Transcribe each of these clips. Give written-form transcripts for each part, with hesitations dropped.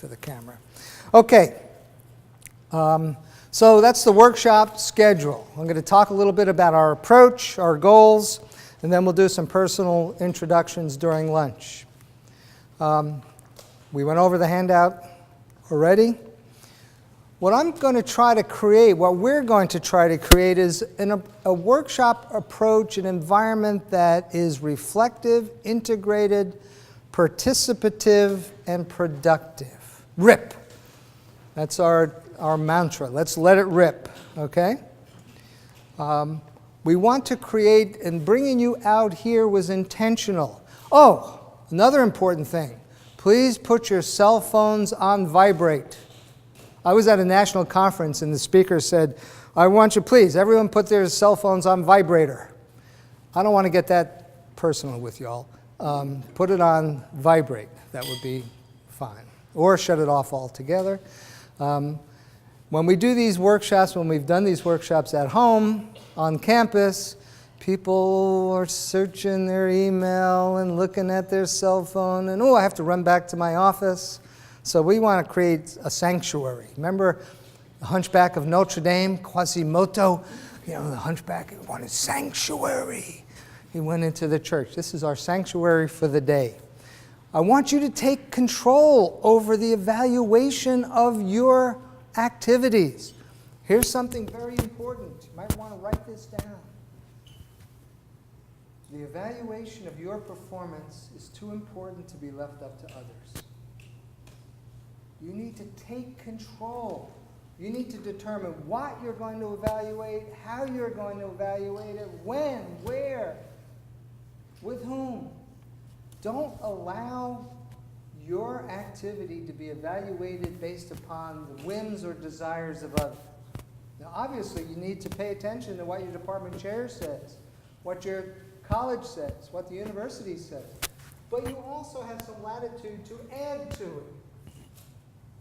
for the camera. Okay. So that's the workshop schedule. I'm going to talk a little bit about our approach, our goals, and then we'll do some personal introductions during lunch. We went over the handout already. What I'm going to try to create, what we're going to try to create is a workshop approach, an environment that is reflective, integrated, participative, and productive. RIP. That's our mantra. Let's let it rip, okay? We want to create, and bringing you out here was intentional. Oh, another important thing. Please put your cell phones on vibrate. I was at a national conference and the speaker said, I want you, please, everyone put their cell phones on vibrator. I don't want to get that personal with y'all. Put it on vibrate. That would be fine. Or shut it off altogether. When we do these workshops, when we've done these workshops at home, on campus, people are searching their email and looking at their cell phone, and I have to run back to my office. So we want to create a sanctuary. Remember the Hunchback of Notre Dame, Quasimodo? The Hunchback wanted sanctuary. He went into the church. This is our sanctuary for the day. I want you to take control over the evaluation of your activities. Here's something very important. You might want to write this down. The evaluation of your performance is too important to be left up to others. You need to take control. You need to determine what you're going to evaluate, how you're going to evaluate it, when, where, with whom. Don't allow your activity to be evaluated based upon the whims or desires of others. Now, obviously, you need to pay attention to what your department chair says, what your college says, what the university says. But you also have some latitude to add to it.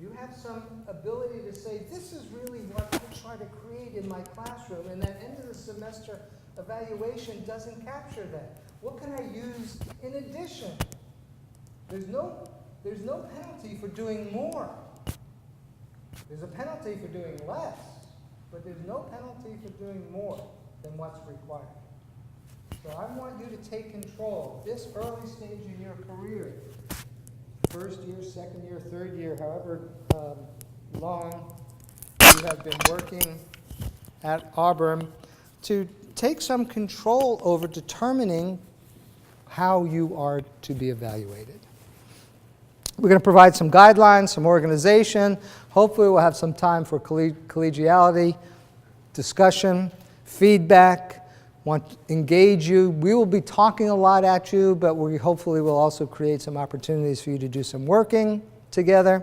You have some ability to say, this is really what I try to create in my classroom, and that end of the semester evaluation doesn't capture that. What can I use in addition? There's no penalty for doing more. There's a penalty for doing less, but there's no penalty for doing more than what's required. So I want you to take control this early stage in your career. First year, second year, third year, however long you have been working at Auburn, to take some control over determining how you are to be evaluated. We're going to provide some guidelines, some organization. Hopefully we'll have some time for collegiality, discussion, feedback, want to engage you. We will be talking a lot at you, but we hopefully will also create some opportunities for you to do some working together.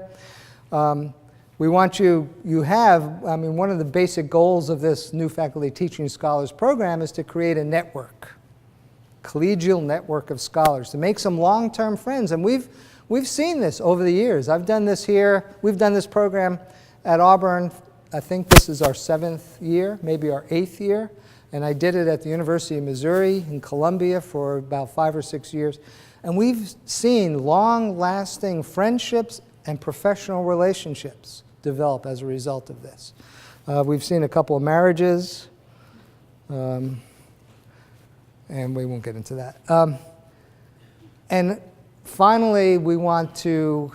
We want one of the basic goals of this new Faculty Teaching Scholars program is to create a network, collegial network of scholars, to make some long-term friends. And we've seen this over the years. I've done this here. We've done this program at Auburn. I think this is our 7th year, maybe our 8th year. And I did it at the University of Missouri in Columbia for about 5 or 6 years. And we've seen long-lasting friendships and professional relationships develop as a result of this. We've seen a couple of marriages, and we won't get into that. And finally, we want to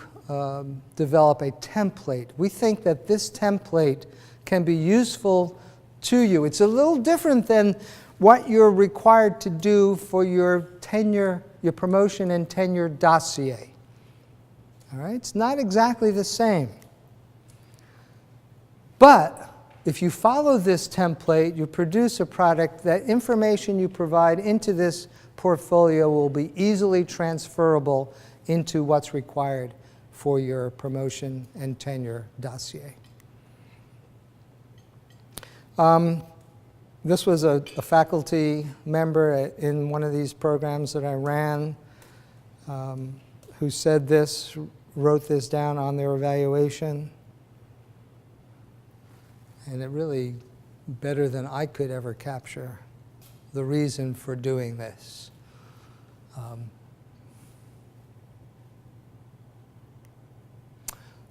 develop a template. We think that this template can be useful to you. It's a little different than what you're required to do for your tenure, your promotion and tenure dossier. All right? It's not exactly the same. But if you follow this template, you produce a product, that information you provide into this portfolio will be easily transferable into what's required for your promotion and tenure dossier. This was a faculty member in one of these programs that I ran who said this, wrote this down on their evaluation. And it really, better than I could ever capture the reason for doing this.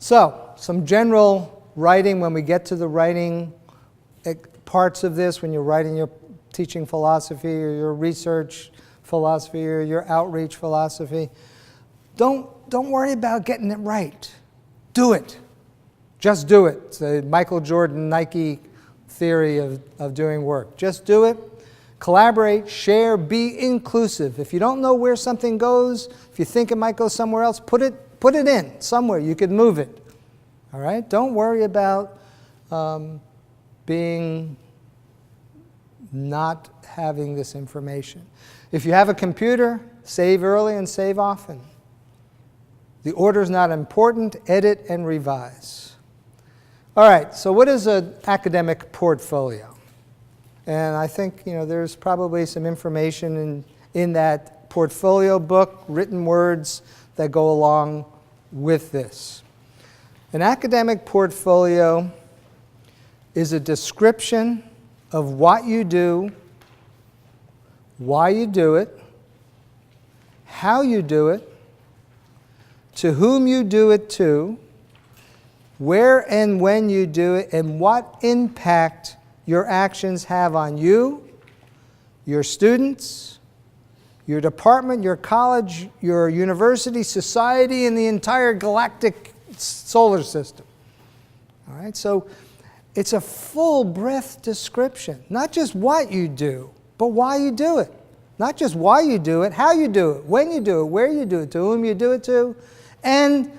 So, some general writing when we get to the writing parts of this, when you're writing your teaching philosophy or your research philosophy or your outreach philosophy. Don't worry about getting it right. Do it. Just do it. It's the Michael Jordan Nike theory of doing work. Just do it. Collaborate, share, be inclusive. If you don't know where something goes, if you think it might go somewhere else, put it in somewhere. You could move it. All right? Don't worry about being not having this information. If you have a computer, save early and save often. The order is not important. Edit and revise. All right, so what is an academic portfolio? And I think there's probably some information in that portfolio book, written words that go along with this. An academic portfolio is a description of what you do, why you do it, how you do it, to whom you do it to, where and when you do it, and what impact your actions have on you, your students, your department, your college, your university, society, and the entire galactic solar system. All right, so it's a full breadth description, not just what you do, but why you do it. Not just why you do it, how you do it, when you do it, where you do it, to whom you do it to, and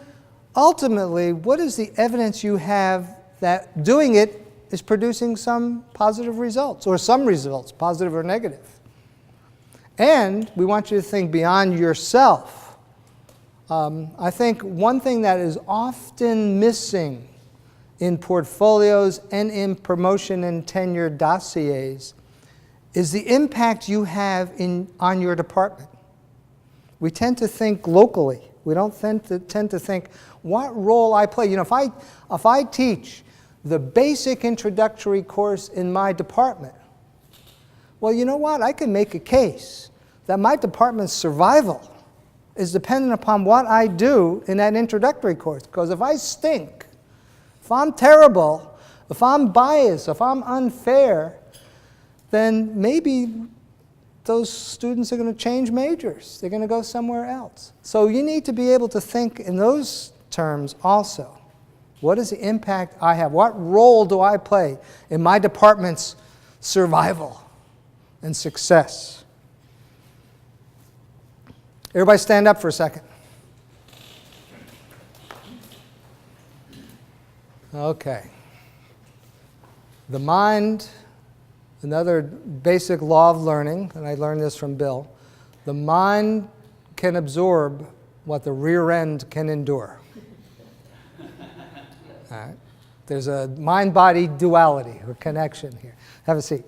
ultimately, what is the evidence you have that doing it is producing some positive results, or some results, positive or negative. And we want you to think beyond yourself. I think one thing that is often missing in portfolios and in promotion and tenure dossiers is the impact you have on your department. We tend to think locally. We don't tend to think what role I play. If I teach the basic introductory course in my department, well, you know what? I can make a case that my department's survival is dependent upon what I do in that introductory course. Because if I stink, if I'm terrible, if I'm biased, if I'm unfair, then maybe those students are going to change majors. They're going to go somewhere else. So you need to be able to think in those terms also. What is the impact I have? What role do I play in my department's survival and success? Everybody stand up for a second. Okay. The mind, another basic law of learning, and I learned this from Bill, the mind can absorb what the rear end can endure. All right. There's a mind-body duality or connection here. Have a seat.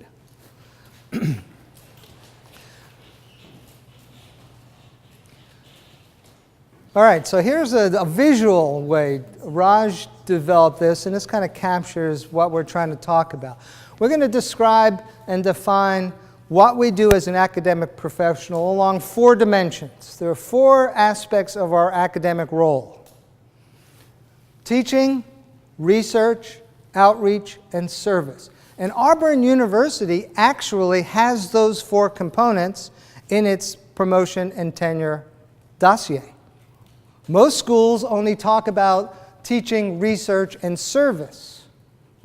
All right, so here's a visual way. Raj developed this, and this kind of captures what we're trying to talk about. We're going to describe and define what we do as an academic professional along 4 dimensions. There are 4 aspects of our academic role: teaching, research, outreach, and service. And Auburn University actually has those 4 components in its promotion and tenure dossier. Most schools only talk about teaching, research, and service.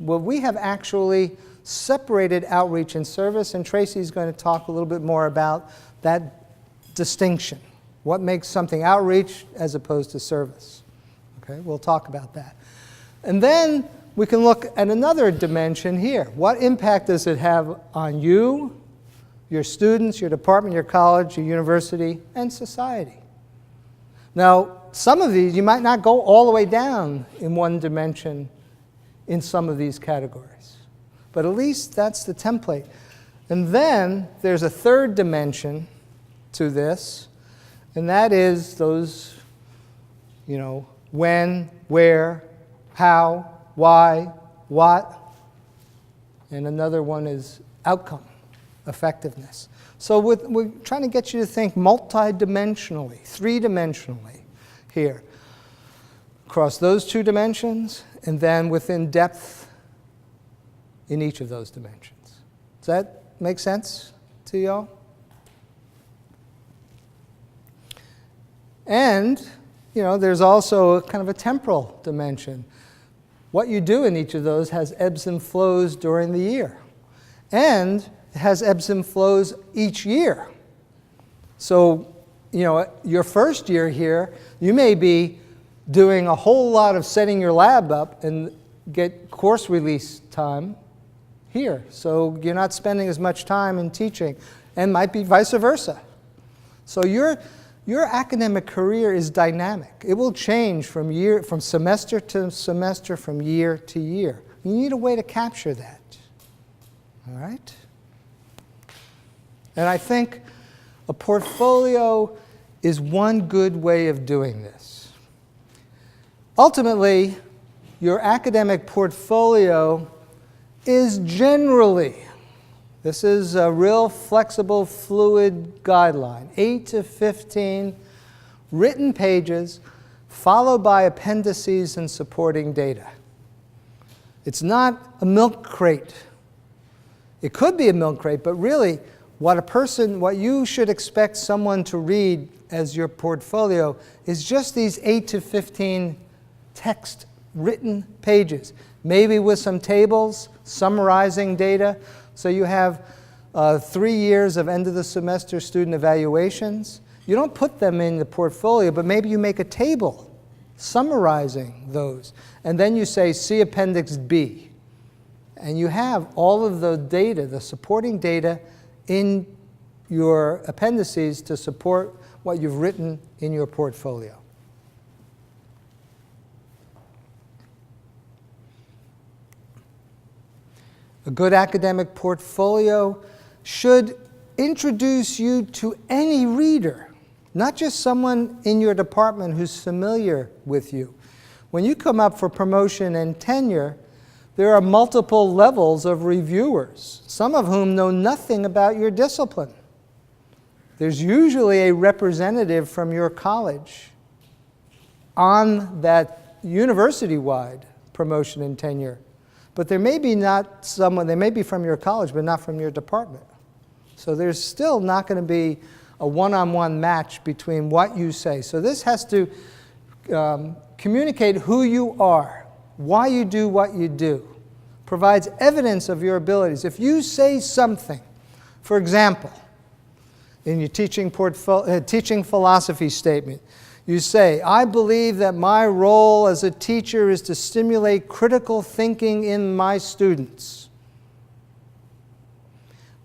Well, we have actually separated outreach and service, and Tracy's going to talk a little bit more about that distinction. What makes something outreach as opposed to service? Okay, we'll talk about that. And then we can look at another dimension here. What impact does it have on you, your students, your department, your college, your university, and society? Now, some of these, you might not go all the way down in one dimension in some of these categories. But at least that's the template. And then there's a 3rd dimension to this, and that is those, when, where, how, why, what, and another one is outcome, effectiveness. So we're trying to get you to think multidimensionally, 3-dimensionally here. across those two dimensions, and then within depth in each of those dimensions. Does that make sense to y'all? And, there's also kind of a temporal dimension. What you do in each of those has ebbs and flows during the year. And it has ebbs and flows each year. So, your first year here, you may be doing a whole lot of setting your lab up and get course release time here. So you're not spending as much time in teaching, and might be vice versa. So your academic career is dynamic. It will change from semester to semester, from year to year. You need a way to capture that. All right? And I think a portfolio is one good way of doing this. Ultimately, your academic portfolio is generally, this is a real flexible, fluid guideline, 8 to 15 written pages followed by appendices and supporting data. It's not a milk crate. It could be a milk crate, but really what you should expect someone to read as your portfolio is just these 8 to 15 text written pages, maybe with some tables summarizing data. So you have 3 years of end of the semester student evaluations. You don't put them in the portfolio, but maybe you make a table summarizing those. And then you say, see Appendix B. And you have all of the data, the supporting data, in your appendices to support what you've written in your portfolio. A good academic portfolio should introduce you to any reader, not just someone in your department who's familiar with you. When you come up for promotion and tenure, there are multiple levels of reviewers, some of whom know nothing about your discipline. There's usually a representative from your college on that university-wide promotion and tenure. But there may be not someone, they may be from your college, but not from your department. So there's still not going to be a one-on-one match between what you say. So this has to communicate who you are, why you do what you do, provides evidence of your abilities. If you say something, for example, in your teaching philosophy statement, you say, I believe that my role as a teacher is to stimulate critical thinking in my students.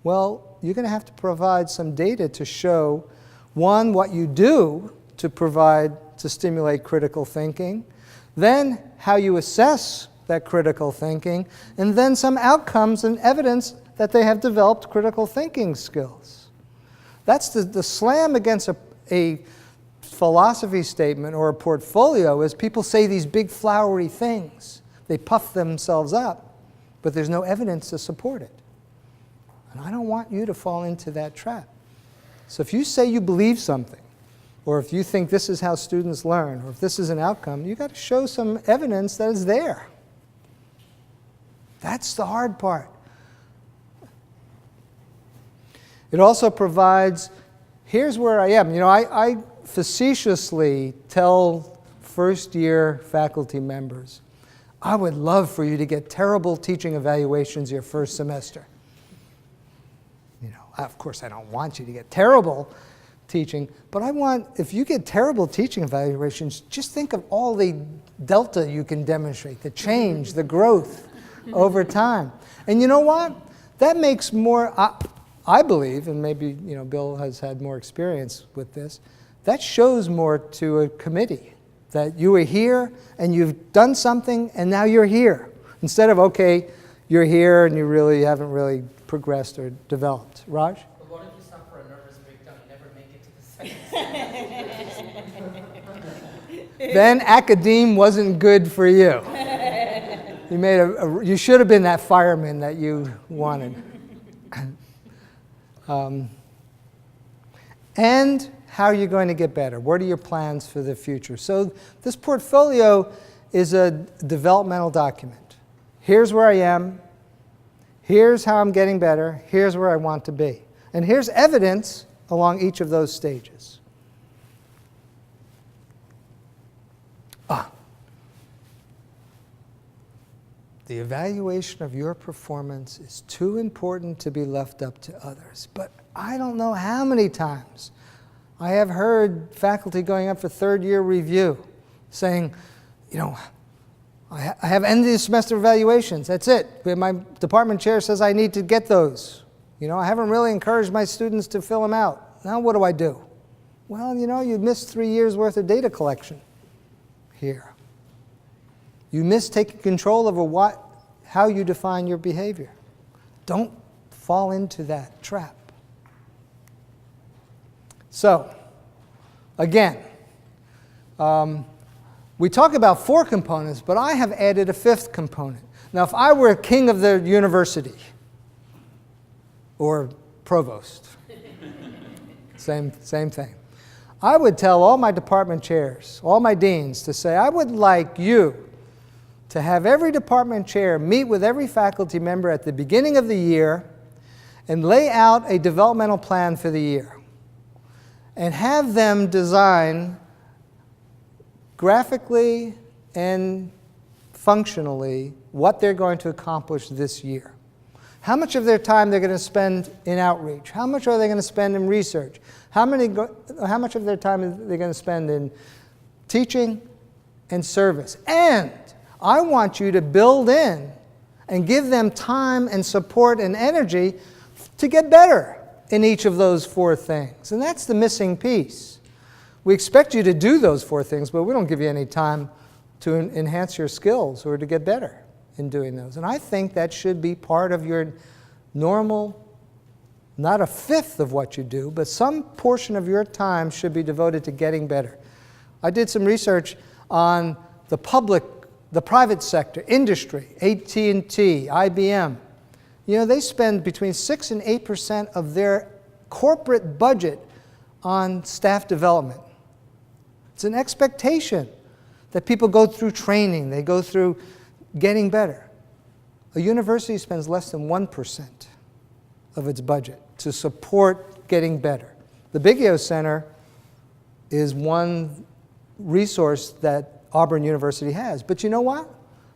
Well, you're going to have to provide some data to show, one, what you do to stimulate critical thinking, then how you assess that critical thinking, and then some outcomes and evidence that they have developed critical thinking skills. That's the slam against a philosophy statement or a portfolio is people say these big flowery things. They puff themselves up, but there's no evidence to support it. And I don't want you to fall into that trap. So if you say you believe something, or if you think this is how students learn, or if this is an outcome, you've got to show some evidence that is there. That's the hard part. It also provides, here's where I am. I facetiously tell first-year faculty members, I would love for you to get terrible teaching evaluations your first semester. Of course, I don't want you to get terrible teaching, but if you get terrible teaching evaluations, just think of all the delta you can demonstrate, the change, the growth over time. And you know what? That makes more, I believe, and maybe Bill has had more experience with this, that shows more to a committee, that you were here and you've done something and now you're here. Instead of, okay, you're here and you really haven't really progressed or developed. Raj? But what if you suffer a nervous breakdown and never make it to the second Then academe wasn't good for you. You should have been that fireman that you wanted. And how are you going to get better? What are your plans for the future? So this portfolio is a developmental document. Here's where I am. Here's how I'm getting better. Here's where I want to be. And here's evidence along each of those stages. The evaluation of your performance is too important to be left up to others. But I don't know how many times I have heard faculty going up for third-year review saying, you know, I have end of the semester evaluations. That's it. My department chair says I need to get those. You know, I haven't really encouraged my students to fill them out. Now what do I do? Well, you know, you missed 3 years worth of data collection here. You miss taking control over how you define your behavior. Don't fall into that trap. So, again, we talk about 4 components, but I have added a 5th component. Now, if I were king of the university, or provost, same thing, I would tell all my department chairs, all my deans, to say, I would like you to have every department chair meet with every faculty member at the beginning of the year and lay out a developmental plan for the year. And have them design graphically and functionally what they're going to accomplish this year. How much of their time they're going to spend in outreach? How much are they going to spend in research? How much of their time are they going to spend in teaching and service? And I want you to build in and give them time and support and energy to get better in each of those 4 things. And that's the missing piece. We expect you to do those 4 things, but we don't give you any time to enhance your skills or to get better in doing those. And I think that should be part of your normal, not a 5th of what you do, but some portion of your time should be devoted to getting better. I did some research on the private sector, industry, AT&T, IBM. You know, they spend between 6 and 8% of their corporate budget on staff development. It's an expectation that people go through training, they go through getting better. A university spends less than 1% of its budget to support getting better. The Biggio Center is one resource that Auburn University has. But you know what?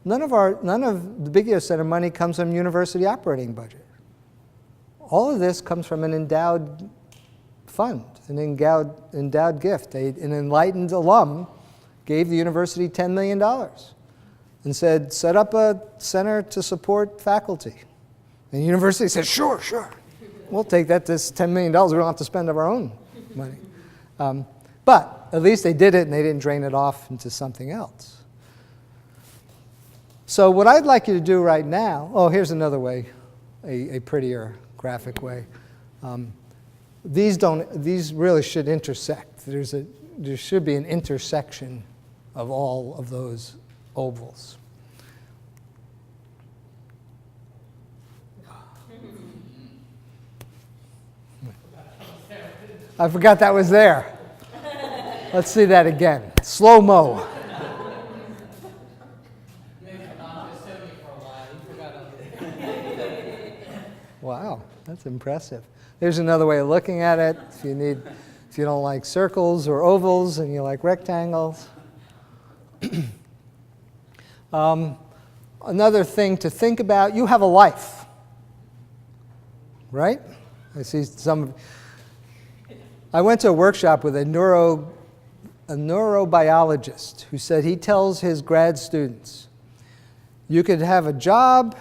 None of the Biggio Center money comes from university operating budget. All of this comes from an endowed fund, an endowed gift. An enlightened alum gave the university $10 million and said, set up a center to support faculty. And the university said, sure. We'll take that, this $10 million. We don't have to spend of our own money. But at least they did it and they didn't drain it off into something else. So what I'd like you to do right now, here's another way, a prettier graphic way. These really should intersect. There should be an intersection of all of those ovals. I forgot that was there. Let's see that again. Slow-mo. Wow, that's impressive. There's another way of looking at it. If you don't like circles or ovals and you like rectangles. Another thing to think about, you have a life, right? I see I went to a workshop with a neurobiologist who said he tells his grad students, you could have a job,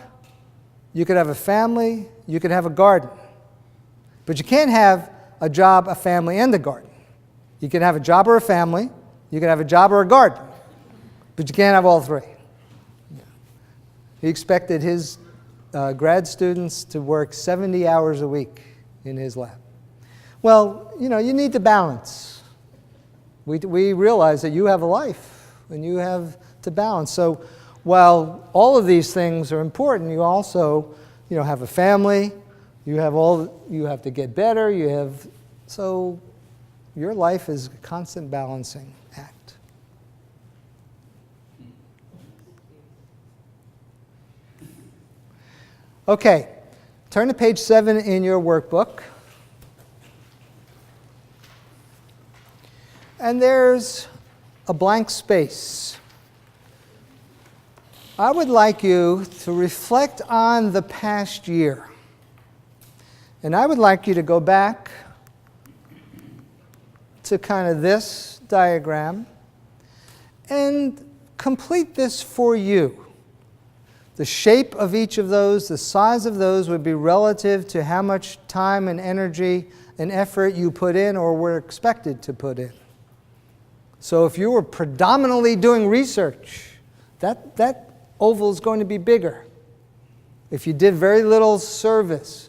you could have a family, you could have a garden. But you can't have a job, a family, and a garden. You can have a job or a family, you can have a job or a garden, but you can't have all 3. He expected his grad students to work 70 hours a week in his lab. Well, you need to balance. We realize that you have a life and you have to balance. So while all of these things are important, you also have a family, you have to get better, so Your life is a constant balancing act. Okay, turn to page 7 in your workbook. And there's a blank space. I would like you to reflect on the past year. And I would like you to go back to kind of this diagram and complete this for you. The shape of each of those, the size of those would be relative to how much time and energy and effort you put in or were expected to put in. So if you were predominantly doing research, that oval is going to be bigger. If you did very little service,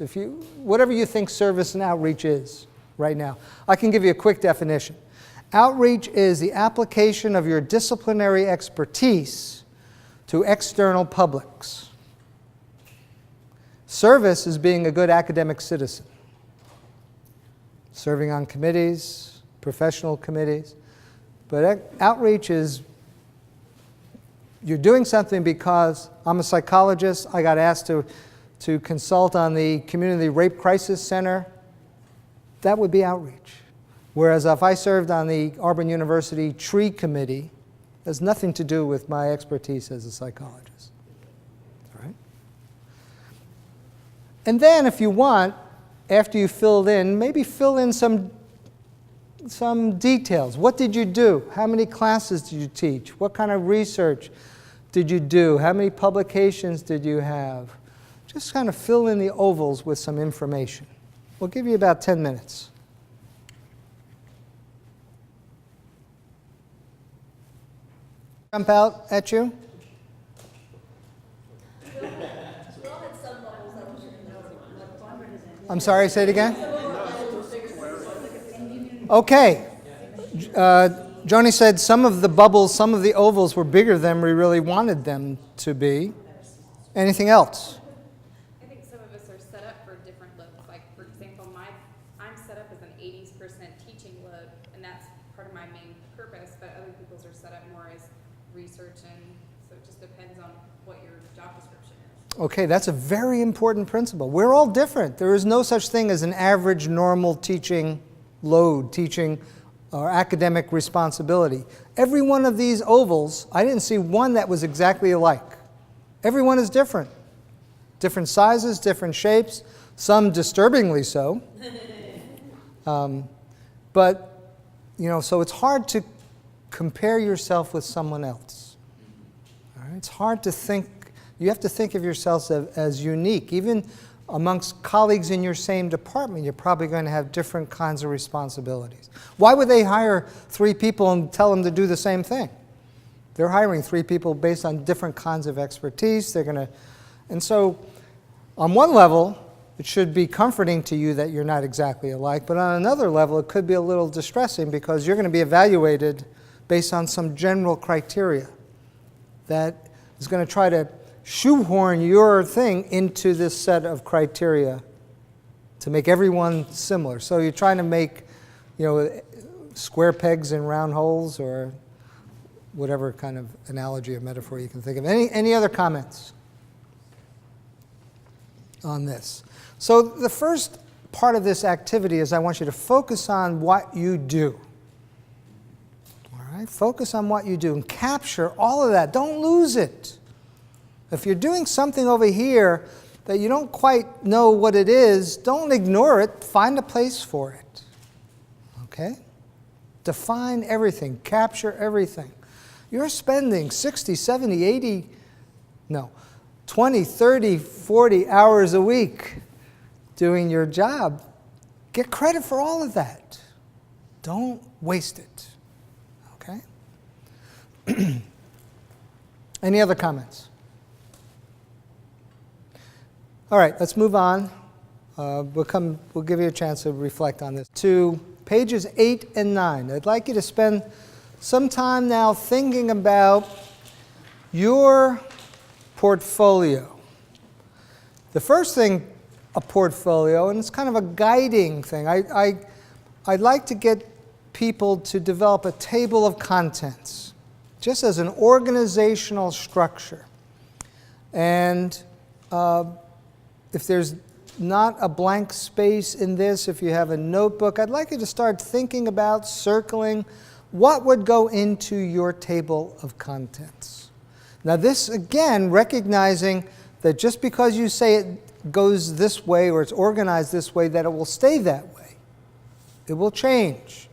whatever you think service and outreach is right now. I can give you a quick definition. Outreach is the application of your disciplinary expertise to external publics. Service is being a good academic citizen, serving on committees, professional committees. But outreach is you're doing something because I'm a psychologist. I got asked to consult on the Community Rape Crisis Center. That would be outreach. Whereas if I served on the Auburn University Tree Committee, it has nothing to do with my expertise as a psychologist. All right? And then if you want, after you filled in, maybe fill in some details. What did you do? How many classes did you teach? What kind of research did you do? How many publications did you have? Just kind of fill in the ovals with some information. We'll give you about 10 minutes. Jump out at you? I'm sorry, say it again? Okay. Joni said some of the bubbles, some of the ovals were bigger than we really wanted them to be. Anything else? I think some of us are set up for different looks. Like, for example, I'm set up as an 80% teaching look, and that's part of my main purpose, but other people's are set up more as research, and so it just depends on what your job description is. Okay, that's a very important principle. We're all different. There is no such thing as an average, normal teaching load, teaching or academic responsibility. Every one of these ovals, I didn't see one that was exactly alike. Every one is different. Different sizes, different shapes, some disturbingly so. But, so it's hard to compare yourself with someone else. All right? It's hard to think, you have to think of yourself as unique. Even amongst colleagues in your same department, you're probably going to have different kinds of responsibilities. Why would they hire 3 people and tell them to do the same thing? They're hiring 3 people based on different kinds of expertise. And so on one level, it should be comforting to you that you're not exactly alike, but on another level, it could be a little distressing because you're going to be evaluated based on some general criteria that is going to try to shoehorn your thing into this set of criteria to make everyone similar. So you're trying to make, square pegs in round holes, or whatever kind of analogy or metaphor you can think of. Any other comments on this? So the first part of this activity is I want you to focus on what you do. All right? Focus on what you do and capture all of that. Don't lose it. If you're doing something over here that you don't quite know what it is, don't ignore it. Find a place for it. Okay? Define everything. Capture everything. You're spending 60, 70, 20, 30, 40 hours a week doing your job. Get credit for all of that. Don't waste it. Okay? Any other comments? All right, let's move on. We'll give you a chance to reflect on this. To pages 8 and 9. I'd like you to spend some time now thinking about your portfolio. The first thing, a portfolio, and it's kind of a guiding thing. I'd like to get people to develop a table of contents, just as an organizational structure. And if there's not a blank space in this, if you have a notebook, I'd like you to start thinking about circling what would go into your table of contents. Now this, again, recognizing that just because you say it goes this way or it's organized this way, that it will stay that way. It will change.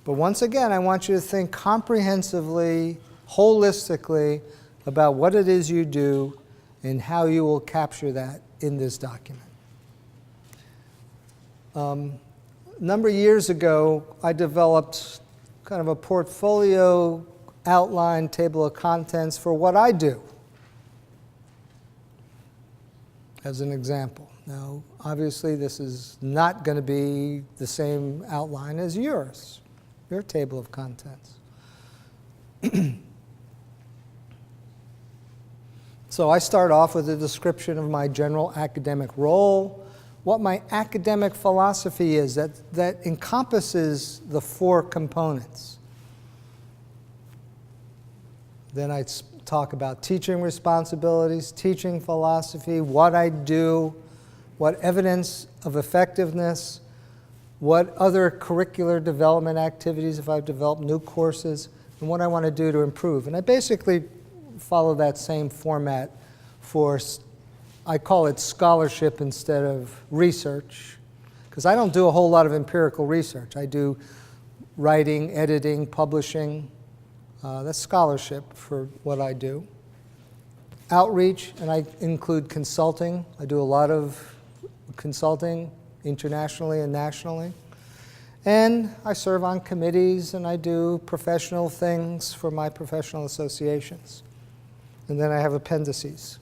But once again, I want you to think comprehensively, holistically about what it is you do and how you will capture that in this document. A number of years ago, I developed kind of a portfolio outline table of contents for what I do, as an example. Now, obviously, this is not going to be the same outline as yours, your table of contents. So I start off with a description of my general academic role, what my academic philosophy is that encompasses the 4 components. Then I talk about teaching responsibilities, teaching philosophy, what I do, what evidence of effectiveness, what other curricular development activities, if I've developed new courses, and what I want to do to improve. And I basically follow that same format for, I call it scholarship instead of research, because I don't do a whole lot of empirical research. I do writing, editing, publishing. That's scholarship for what I do. Outreach, and I include consulting. I do a lot of consulting internationally and nationally. And I serve on committees, and I do professional things for my professional associations. And then I have appendices.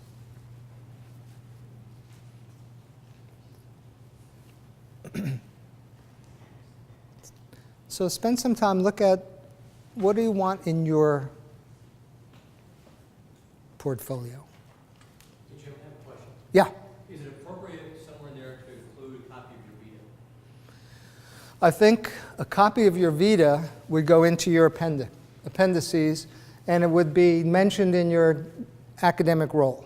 So spend some time, look at what do you want in your portfolio? Did you have a question? Yeah. Is it appropriate somewhere in there to include a copy of your Vita? I think a copy of your Vita would go into your appendices, and it would be mentioned in your academic role.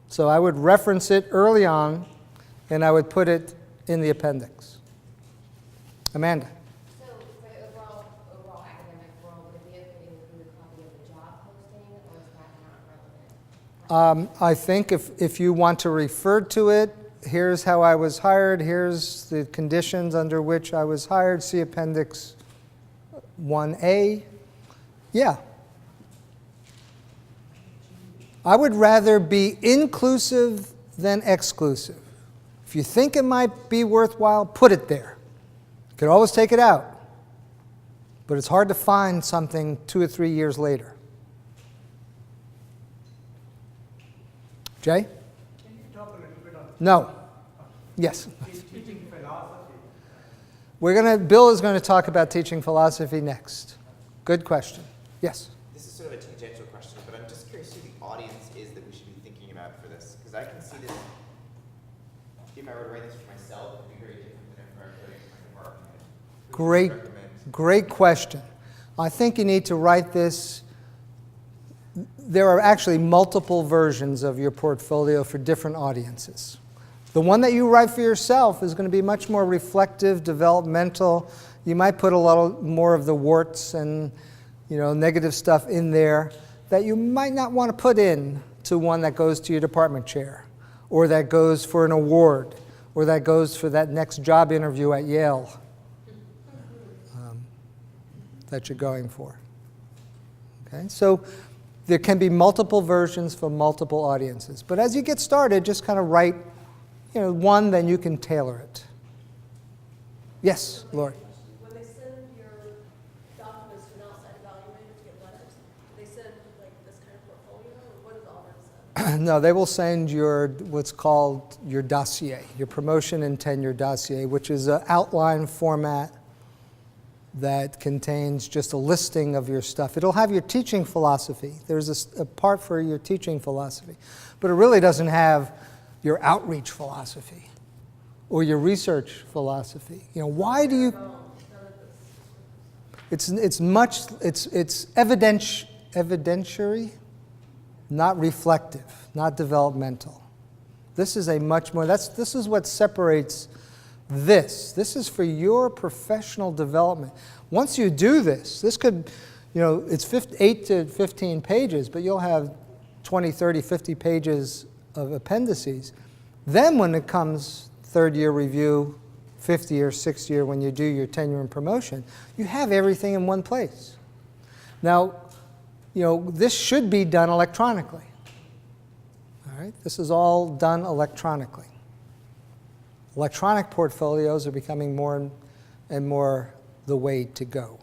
So I would reference it early on, and I would put it in the appendix. Amanda? So for the overall academic role, would it be okay to include a copy of the job posting, or is that not relevant? I think if you want to refer to it, here's how I was hired, here's the conditions under which I was hired, see Appendix 1A. Yeah. I would rather be inclusive than exclusive. If you think it might be worthwhile, put it there. You could always take it out. But it's hard to find something 2 or 3 years later. Jay? Can you talk a little bit on No. Yes. teaching philosophy? Bill is going to talk about teaching philosophy next. Good question. Yes. This is sort of a tangential question, but I'm just curious who the audience is that we should be thinking about for this. Because I can see this, if I were to write this for myself, it would be very different than if I were to write it for my department. Who would you recommend? Great question. I think you need to write this. There are actually multiple versions of your portfolio for different audiences. The one that you write for yourself is going to be much more reflective, developmental. You might put a lot more of the warts and negative stuff in there that you might not want to put in to one that goes to your department chair, or that goes for an award, or that goes for that next job interview at Yale that you're going for. Okay, so there can be multiple versions for multiple audiences. But as you get started, just kind of write one, then you can tailor it. Yes, Lori? When they send your documents to an outside evaluator to get letters, they send like this kind of portfolio, or what does Auburn send? No, they will send what's called your dossier, your promotion and tenure dossier, which is an outline format that contains just a listing of your stuff. It'll have your teaching philosophy. There's a part for your teaching philosophy, but it really doesn't have your outreach philosophy or your research philosophy. Why do you? None of It's evidentiary, not reflective, not developmental. This is a much more, this is what separates this. This is for your professional development. Once you do this, this could, it's 8 to 15 pages, but you'll have 20, 30, 50 pages of appendices. Then when it comes third year review, fifth year, sixth year, when you do your tenure and promotion, you have everything in one place. Now, this should be done electronically. All right? This is all done electronically. Electronic portfolios are becoming more and more the way to go.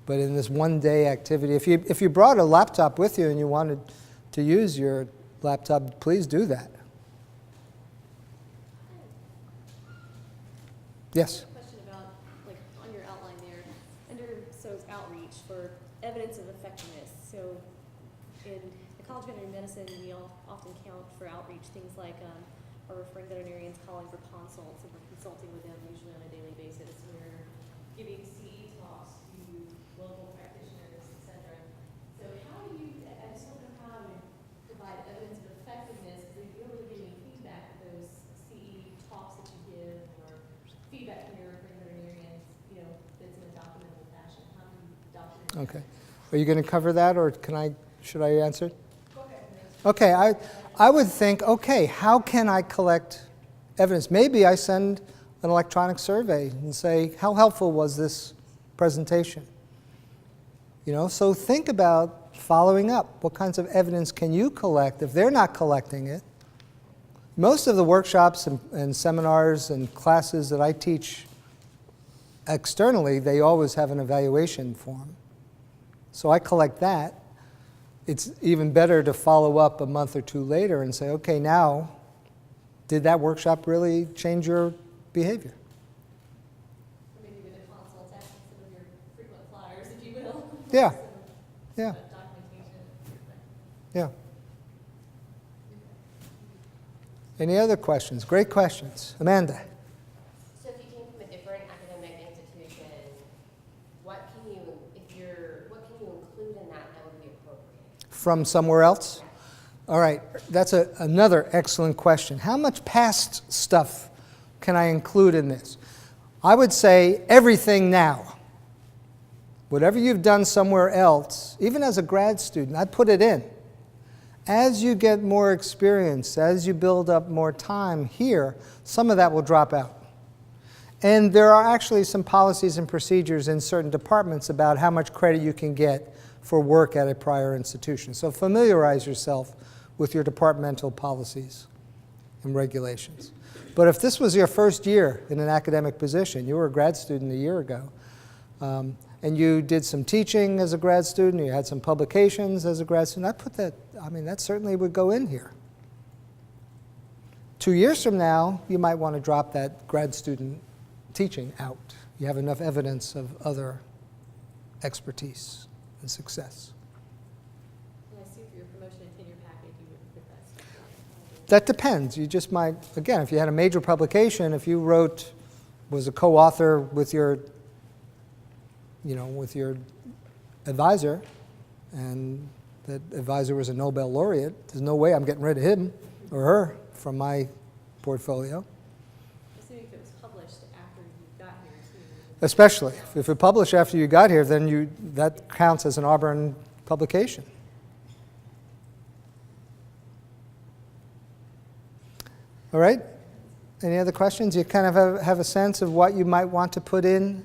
But in this one-day activity, if you brought a laptop with you and you wanted to use your laptop, please do that. Yes? Question about, like, on your outline there, so it's outreach for evidence of effectiveness. So in the College of Veterinary Medicine, we all often count for outreach things like our referring veterinarians calling for consults, and we're consulting with them usually on a daily basis. We're giving CE talks to local practitioners, et cetera. So how do you, I just don't know how to provide evidence of effectiveness, because you're really giving feedback of those CE talks that you give, or feedback from your veterinarians, that's in a documented fashion. How do you document that? Okay. Are you going to cover that, or should I answer? Go ahead. Okay, I would think, okay, how can I collect evidence? Maybe I send an electronic survey and say, how helpful was this presentation? So think about following up. What kinds of evidence can you collect if they're not collecting it? Most of the workshops and seminars and classes that I teach externally, they always have an evaluation form. So I collect that. It's even better to follow up a month or two later and say, okay, now, did that workshop really change your behavior? Maybe with a consult, ask some of your frequent flyers, if you will. Yeah. Some Yeah. documentation. Yeah. Any other questions? Great questions. Amanda? So if you came from a different academic institution, what can you include in that would be appropriate? From somewhere else? All right, that's another excellent question. How much past stuff can I include in this? I would say everything now. Whatever you've done somewhere else, even as a grad student, I'd put it in. As you get more experience, as you build up more time here, some of that will drop out. And there are actually some policies and procedures in certain departments about how much credit you can get for work at a prior institution. So familiarize yourself with your departmental policies and regulations. But if this was your first year in an academic position, you were a grad student a year ago, and you did some teaching as a grad student, you had some publications as a grad student, I'd put that, that certainly would go in here. 2 years from now, you might want to drop that grad student teaching out. You have enough evidence of other expertise and success. And I assume for your promotion and tenure package, you would put that stuff in. That depends. You just might, again, if you had a major publication, if you was a co-author with your advisor, and that advisor was a Nobel laureate, there's no way I'm getting rid of him or her from my portfolio. Assuming if it was published after you got here, too. Especially if it published after you got here, then that counts as an Auburn publication. All right? Any other questions? You kind of have a sense of what you might want to put in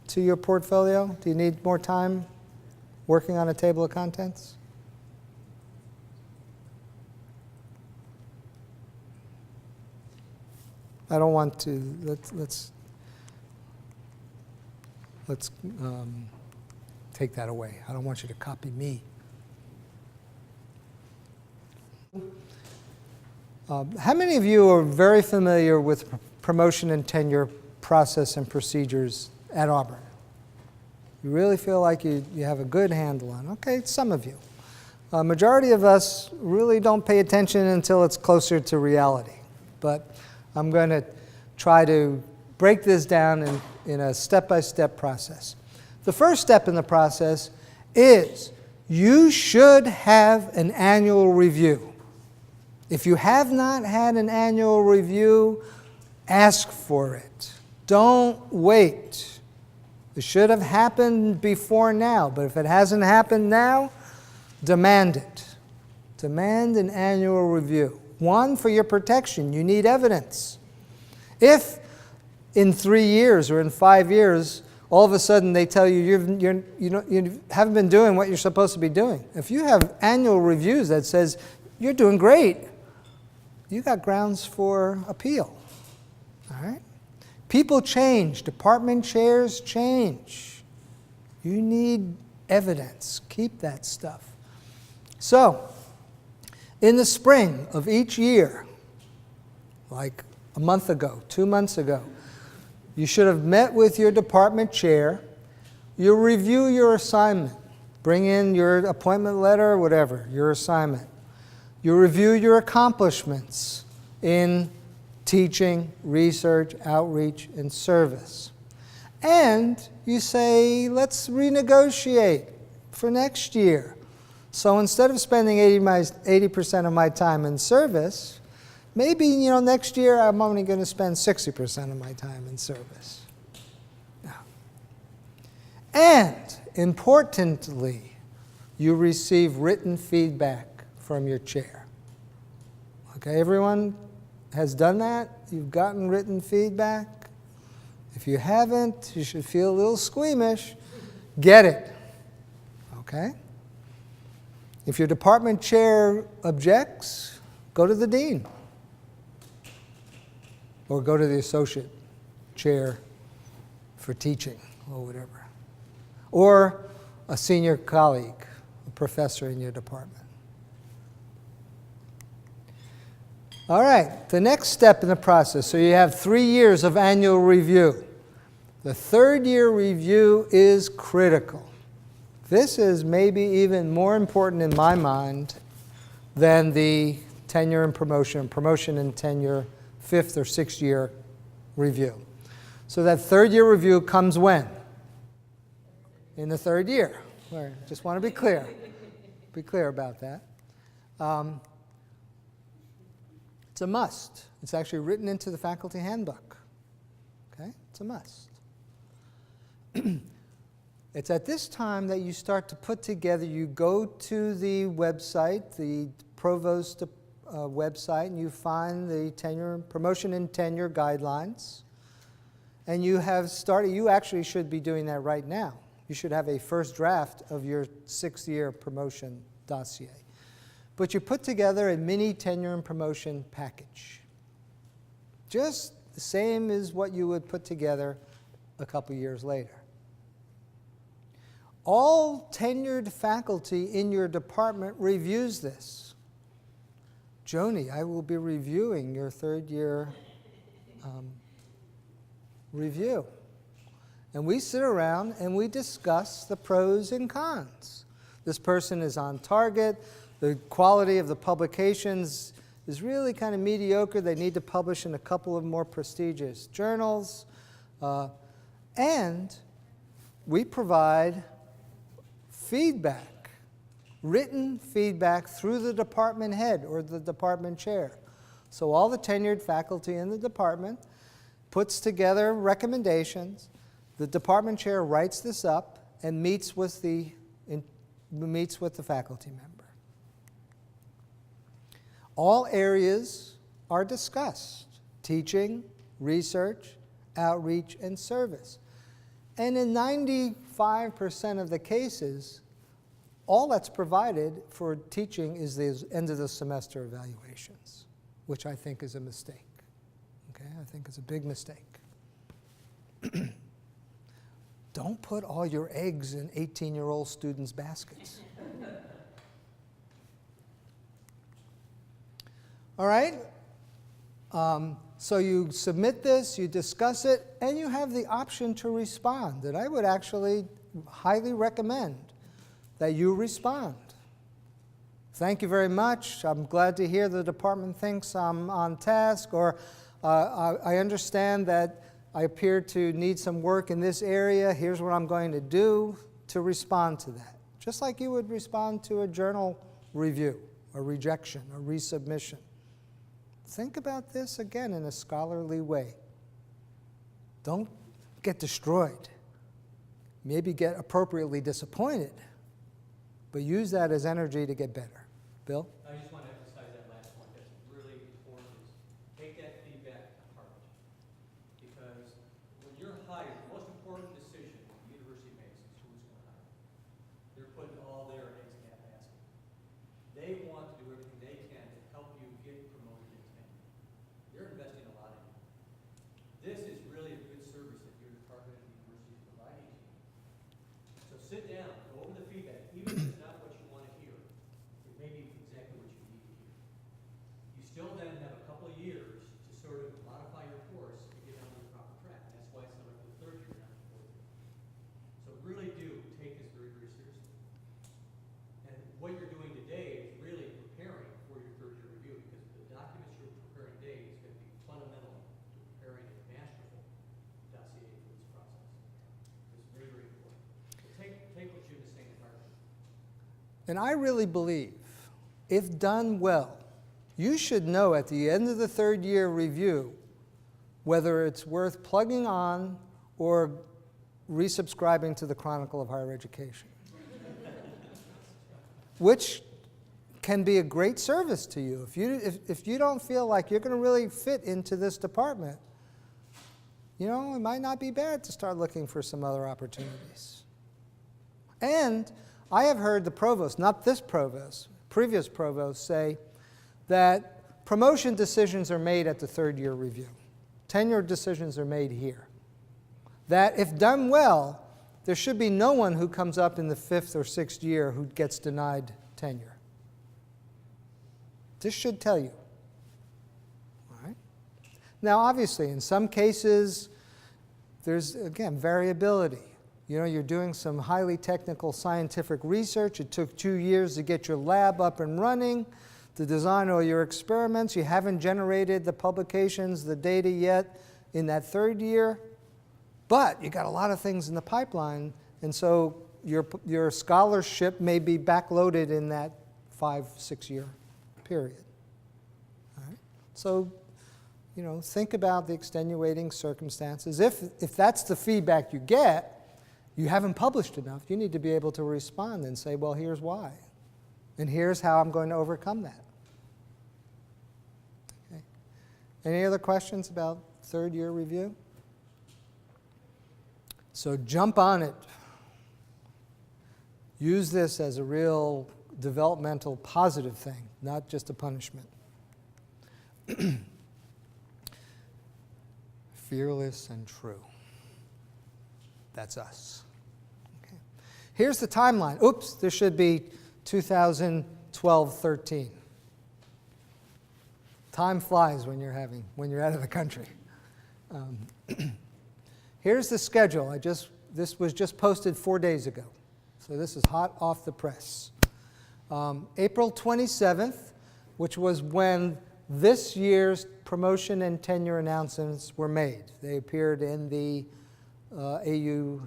to your portfolio? Do you need more time working on a table of contents? I don't want to, let's take that away. I don't want you to copy me. How many of you are very familiar with promotion and tenure process and procedures at Auburn? You really feel like you have a good handle on it? Okay, some of you. A majority of us really don't pay attention until it's closer to reality. But I'm going to try to break this down in a step-by-step process. The first step in the process is you should have an annual review. If you have not had an annual review, ask for it. Don't wait. It should have happened before now, but if it hasn't happened now, demand it. Demand an annual review. One, for your protection. You need evidence. If in 3 years or in 5 years, all of a sudden they tell you you haven't been doing what you're supposed to be doing. If you have annual reviews that says you're doing great, you got grounds for appeal. All right? People change. Department chairs change. You need evidence. Keep that stuff. So, in the spring of each year, like a month ago, 2 months ago, you should have met with your department chair. You review your assignment. Bring in your appointment letter, whatever, your assignment. You review your accomplishments in teaching, research, outreach, and service. And you say, let's renegotiate for next year. So instead of spending 80% of my time in service, maybe next year I'm only going to spend 60% of my time in service. And importantly, you receive written feedback from your chair. Okay, everyone has done that? You've gotten written feedback? If you haven't, you should feel a little squeamish. Get it. Okay? If your department chair objects, go to the dean. Or go to the associate chair for teaching or whatever. Or a senior colleague, a professor in your department. All right, the next step in the process. So you have 3 years of annual review. The third year review is critical. This is maybe even more important in my mind than the tenure and promotion and tenure 5th or 6th year review. So that third year review comes when? In the third year. Just want to be clear. Be clear about that. It's a must. It's actually written into the faculty handbook. Okay? It's a must. It's at this time that you start to put together, you go to the website, the provost website, and you find the promotion and tenure guidelines. And you have started, you actually should be doing that right now. You should have a first draft of your 6th year promotion dossier. But you put together a mini tenure and promotion package. Just the same as what you would put together a couple years later. All tenured faculty in your department reviews this. Joni, I will be reviewing your third year review. And we sit around and we discuss the pros and cons. This person is on target. The quality of the publications is really kind of mediocre. They need to publish in a couple of more prestigious journals. And we provide feedback, written feedback through the department head or the department chair. So all the tenured faculty in the department puts together recommendations. The department chair writes this up and meets with the faculty member. All areas are discussed: teaching, research, outreach, and service. And in 95% of the cases, all that's provided for teaching is the end of the semester evaluations, which I think is a mistake. Okay, I think it's a big mistake. Don't put all your eggs in 18-year-old students' baskets. All right? So you submit this, you discuss it, and you have the option to respond. And I would actually highly recommend that you respond. Thank you very much. I'm glad to hear the department thinks I'm on task, or I understand that I appear to need some work in this area. Here's what I'm going to do to respond to that. Just like you would respond to a journal review, a rejection, a resubmission. Think about this again in a scholarly way. Don't get destroyed. Maybe get appropriately disappointed, but use that as energy to get better. Bill? I just want to emphasize that last point. That's really important. Is take that feedback to heart. Because when you're hired, the most important decision the university makes is who's going to hire. They're putting all their eggs in that basket. They want to do everything they can to help you get promoted and tenure. They're investing a lot in you. This is really a good service that your department and the university is providing to you. So sit down, go over the feedback, even if it's not what you want to hear. It may be exactly what you need to hear. You still then have a couple of years to sort of modify your course to get on the proper track. And that's why it's not the third year, not the fourth year. So really do take this very, very seriously. And what you're doing today is really preparing for your third year review, because the documents you're preparing today is going to be fundamental to preparing a masterful dossier for this process. It's very, very important. So take what Jim is saying to heart. And I really believe, if done well, you should know at the end of the third year review whether it's worth plugging on or resubscribing to the Chronicle of Higher Education, which can be a great service to you. If you don't feel like you're going to really fit into this department, it might not be bad to start looking for some other opportunities. And I have heard the provost, not this provost, previous provost, say that promotion decisions are made at the third year review. Tenure decisions are made here. That if done well, there should be no one who comes up in the 5th or 6th year who gets denied tenure. This should tell you. All right? Now, obviously, in some cases, there's, again, variability. You're doing some highly technical scientific research. It took 2 years to get your lab up and running, to design all your experiments. You haven't generated the publications, the data yet in that third year. But you got a lot of things in the pipeline, and so your scholarship may be backloaded in that 5-6 year period. All right? So, think about the extenuating circumstances. If that's the feedback you get, you haven't published enough, you need to be able to respond and say, well, here's why. And here's how I'm going to overcome that. Okay. Any other questions about third year review? So jump on it. Use this as a real developmental positive thing, not just a punishment. Fearless and true. That's us. Okay. Here's the timeline. Oops, this should be 2012-13. Time flies when you're out of the country. Here's the schedule. This was just posted 4 days ago. So this is hot off the press. April 27th, which was when this year's promotion and tenure announcements were made. They appeared in the AU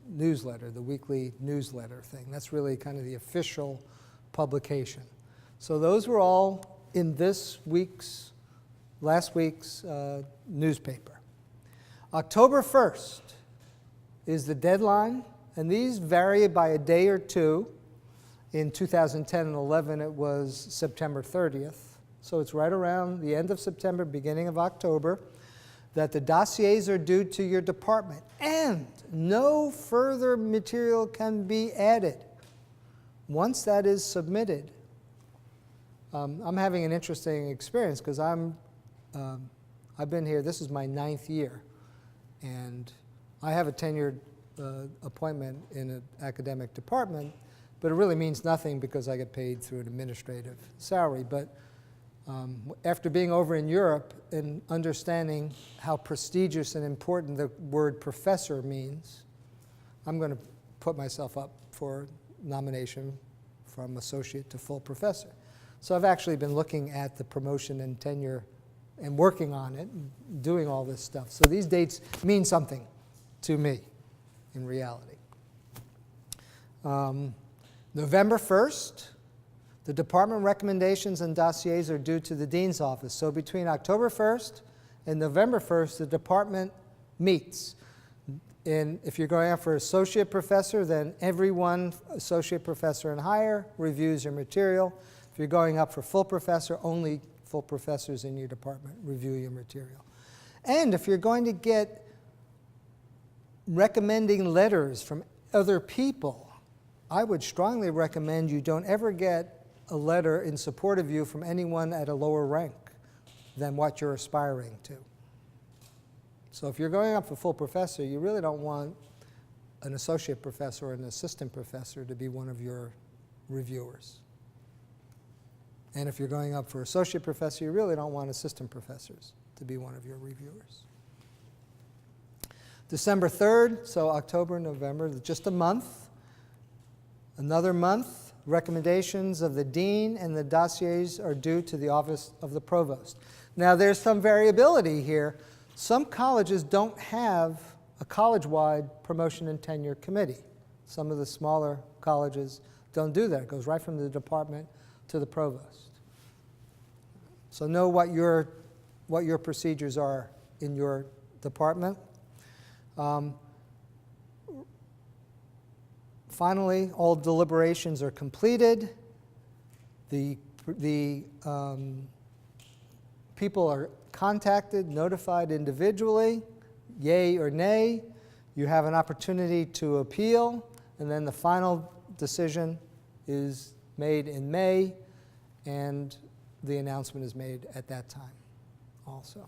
newsletter, the weekly newsletter thing. That's really kind of the official publication. So those were all in last week's newspaper. October 1st is the deadline, and these vary by a day or two. In 2010 and 11, it was September 30th. So it's right around the end of September, beginning of October, that the dossiers are due to your department, and no further material can be added. Once that is submitted, I'm having an interesting experience because I've been here, this is my 9th year, and I have a tenured appointment in an academic department, but it really means nothing because I get paid through an administrative salary. But after being over in Europe and understanding how prestigious and important the word professor means, I'm going to put myself up for nomination from associate to full professor. So I've actually been looking at the promotion and tenure and working on it and doing all this stuff. So these dates mean something to me in reality. November 1st, the department recommendations and dossiers are due to the dean's office. So between October 1st and November 1st, the department meets. And if you're going out for associate professor, then everyone associate professor and higher reviews your material. If you're going up for full professor, only full professors in your department review your material. And if you're going to get recommending letters from other people, I would strongly recommend you don't ever get a letter in support of you from anyone at a lower rank than what you're aspiring to. So if you're going up for full professor, you really don't want an associate professor or an assistant professor to be one of your reviewers. And if you're going up for associate professor, you really don't want assistant professors to be one of your reviewers. December 3rd, so October, November, just a month. Another month, recommendations of the dean and the dossiers are due to the office of the provost. Now there's some variability here. Some colleges don't have a college-wide promotion and tenure committee. Some of the smaller colleges don't do that. It goes right from the department to the provost. So know what your procedures are in your department. Finally, all deliberations are completed. The people are contacted, notified individually, yay or nay. You have an opportunity to appeal, and then the final decision is made in May, and the announcement is made at that time also.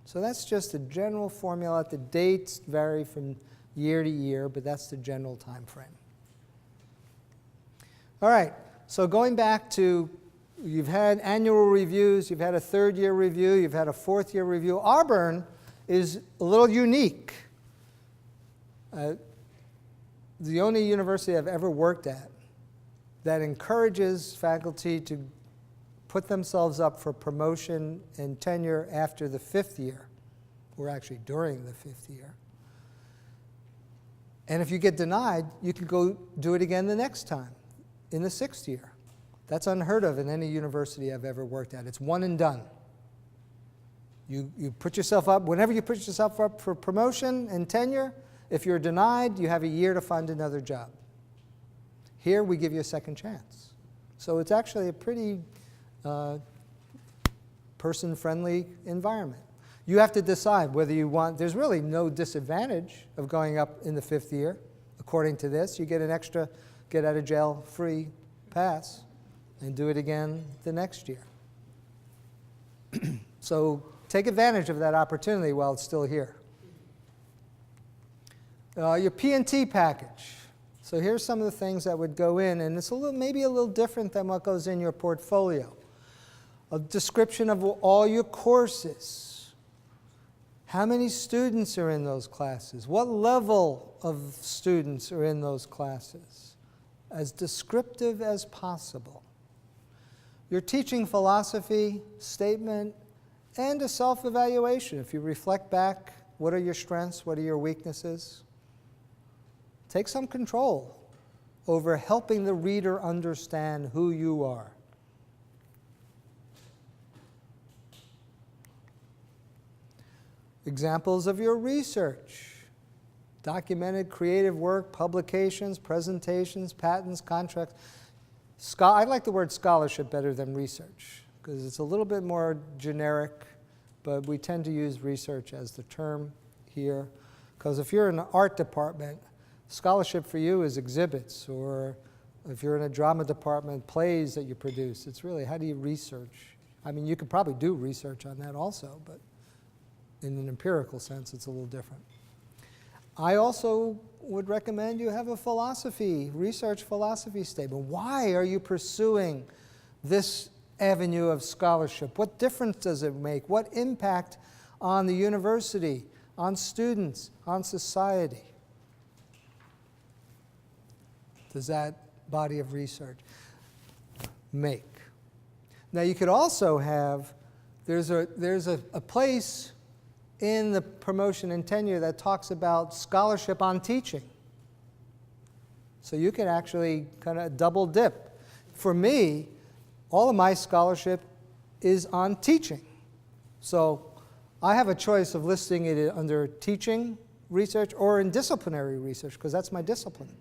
So that's just a general formula. The dates vary from year to year, but that's the general time frame. All right, so going back to, you've had annual reviews, you've had a third-year review, you've had a fourth-year review. Auburn is a little unique. The only university I've ever worked at that encourages faculty to put themselves up for promotion and tenure after the 5th year, or actually during the 5th year. And if you get denied, you can go do it again the next time, in the 6th year. That's unheard of in any university I've ever worked at. It's one and done. You put yourself up, whenever you put yourself up for promotion and tenure, if you're denied, you have a year to find another job. Here, we give you a second chance. So it's actually a pretty person-friendly environment. You have to decide whether you want, there's really no disadvantage of going up in the 5th year. According to this, you get an extra get out of jail free pass and do it again the next year. So take advantage of that opportunity while it's still here. Your P&T package. So here's some of the things that would go in, and it's maybe a little different than what goes in your portfolio. A description of all your courses. How many students are in those classes? What level of students are in those classes? As descriptive as possible. Your teaching philosophy statement and a self-evaluation. If you reflect back, what are your strengths? What are your weaknesses? Take some control over helping the reader understand who you are. Examples of your research. Documented creative work, publications, presentations, patents, contracts. I like the word scholarship better than research because it's a little bit more generic, but we tend to use research as the term here. Because if you're in the art department, scholarship for you is exhibits, or if you're in a drama department, plays that you produce. It's really, how do you research? I mean, you could probably do research on that also, but in an empirical sense, it's a little different. I also would recommend you have a research philosophy statement. Why are you pursuing this avenue of scholarship? What difference does it make? What impact on the university, on students, on society does that body of research make? Now, you could also have, there's a place in the promotion and tenure that talks about scholarship on teaching. So you can actually kind of double dip. For me, all of my scholarship is on teaching. So I have a choice of listing it under teaching research or in disciplinary research, because that's my discipline.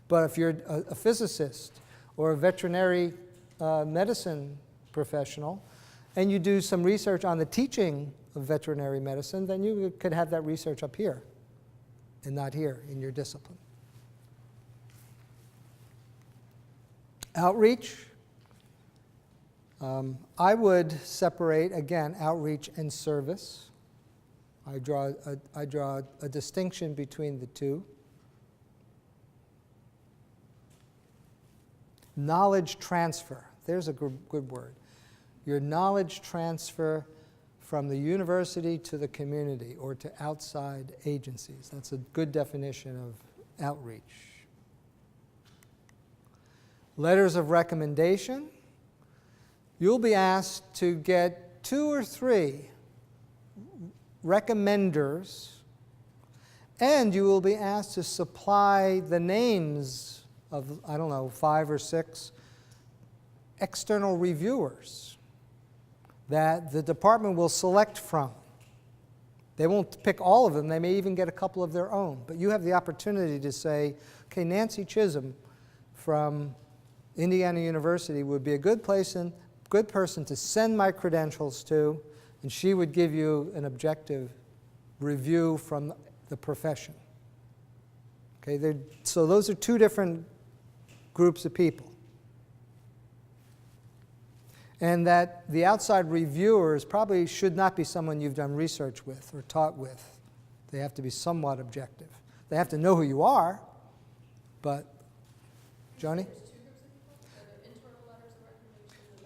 But if you're a physicist or a veterinary medicine professional, and you do some research on the teaching of veterinary medicine, then you could have that research up here and not here in your discipline. Outreach. I would separate, again, outreach and service. I draw a distinction between the two. Knowledge transfer. There's a good word. Your knowledge transfer from the university to the community or to outside agencies. That's a good definition of outreach. Letters of recommendation. You'll be asked to get 2 or 3 recommenders, and you will be asked to supply the names of, 5 or 6 external reviewers that the department will select from. They won't pick all of them. They may even get a couple of their own. But you have the opportunity to say, okay, Nancy Chisholm from Indiana University would be a good person to send my credentials to, and she would give you an objective review from the profession. Okay, so those are 2 different groups of people. And that the outside reviewers probably should not be someone you've done research with or taught with. They have to be somewhat objective. They have to know who you are, but, Joni?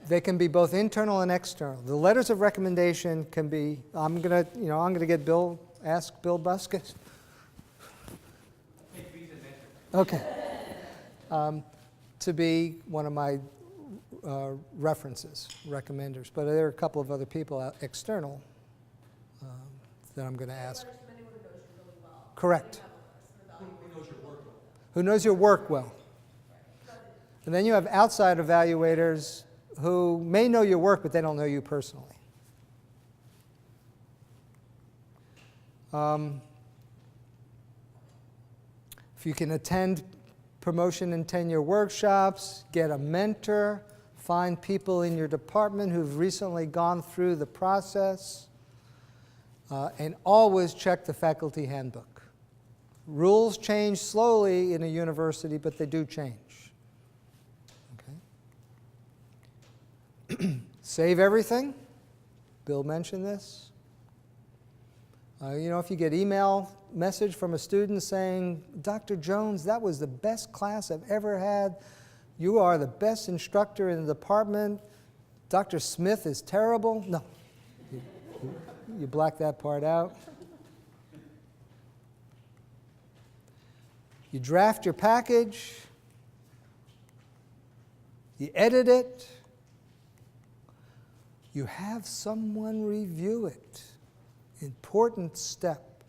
They can be both internal and external. The letters of recommendation can be, I'm gonna get ask Bill Buskis. Okay. To be one of my references, recommenders. But there are a couple of other people out external that I'm going to ask. Correct. Who knows your work well. And then you have outside evaluators who may know your work, but they don't know you personally. If you can attend promotion and tenure workshops, get a mentor, find people in your department who've recently gone through the process, and always check the faculty handbook. Rules change slowly in a university, but they do change. Okay. Save everything. Bill mentioned this. If you get email message from a student saying, Dr. Jones, that was the best class I've ever had. You are the best instructor in the department. Dr. Smith is terrible. No. You black that part out. You draft your package. You edit it. You have someone review it. Important step.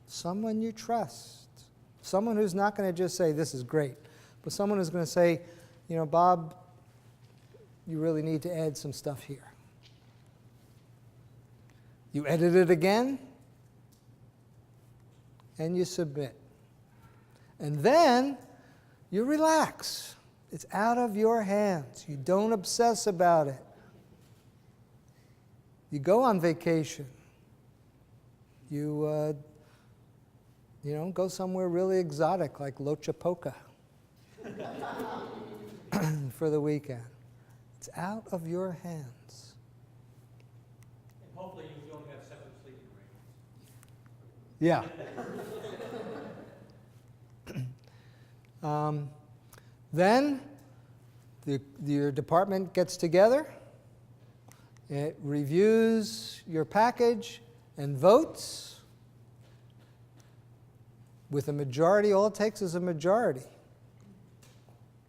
Someone you trust. Someone who's not going to just say, this is great, but someone who's going to say, Bob, you really need to add some stuff here. You edit it again, and you submit. And then you relax. It's out of your hands. You don't obsess about it. You go on vacation. You go somewhere really exotic like Lochapoca for the weekend. It's out of your hands. And hopefully you don't have separate sleeping arrangements. Yeah. Then your department gets together. It reviews your package and votes. With a majority, all it takes is a majority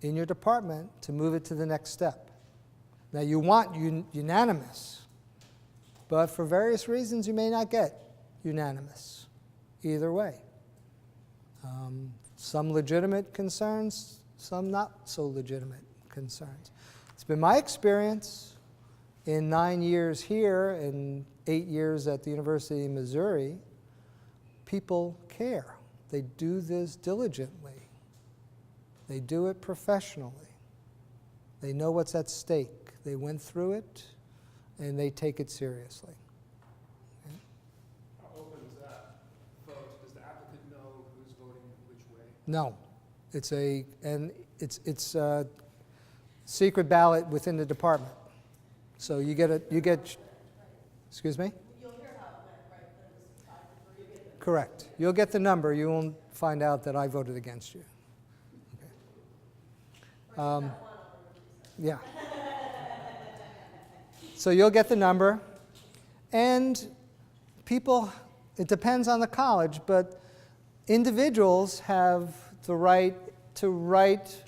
in your department to move it to the next step. Now you want unanimous, But for various reasons, you may not get unanimous either way. Some legitimate concerns, some not so legitimate concerns. It's been my experience in 9 years here and 8 years at the University of Missouri, people care. They do this diligently. They do it professionally. They know what's at stake. They went through it, and they take it seriously. Okay? How open is that vote? Does the applicant know who's voting which way? No, it's a secret ballot within the department. So you get, excuse me? You'll hear how it went, right? But it was 5-3. Correct. You'll get the number. You won't find out that I voted against you. Okay. Yeah. So you'll get the number. And people, it depends on the college, but individuals have the right to write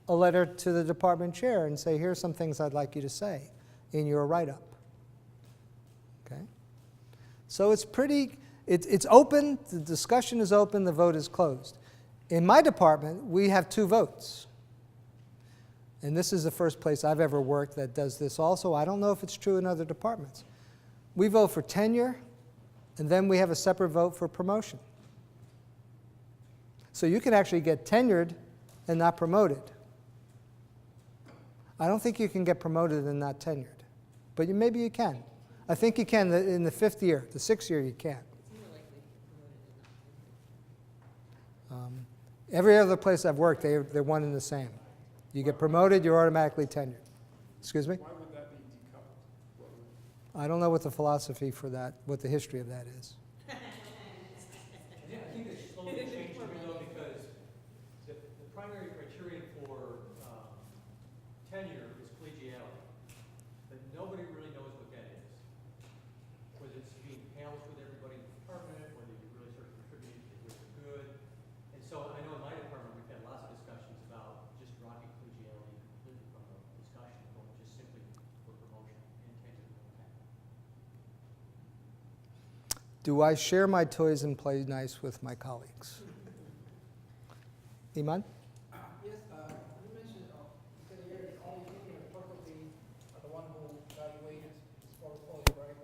a letter to the department chair and say, here's some things I'd like you to say in your write-up. Okay? So it's it's open, the discussion is open, the vote is closed. In my department, we have 2 votes. And this is the first place I've ever worked that does this also. I don't know if it's true in other departments. We vote for tenure, and then we have a separate vote for promotion. So you can actually get tenured and not promoted. I don't think you can get promoted and not tenured, but maybe you can. I think you can in the 5th year. The 6th year, you can't. Every other place I've worked, they're one and the same. You get promoted, you're automatically tenured. Excuse me? Why would that be decoupled? What would- I don't know what the philosophy for that, what the history of that is. I think it's slowly changing though, because the primary criterion for tenure is collegiality, but nobody really knows what that is. Whether it's being balanced with everybody in the department, whether you really sort of contribute to the good. And so I know in my department we've had lots of discussions about just dropping collegiality completely from the discussion, going just simply for promotion and tenure. Do I share my toys and play nice with my colleagues? Iman? Yes, you mentioned that you're only thinking of perfectly the one who evaluated his portfolio, right?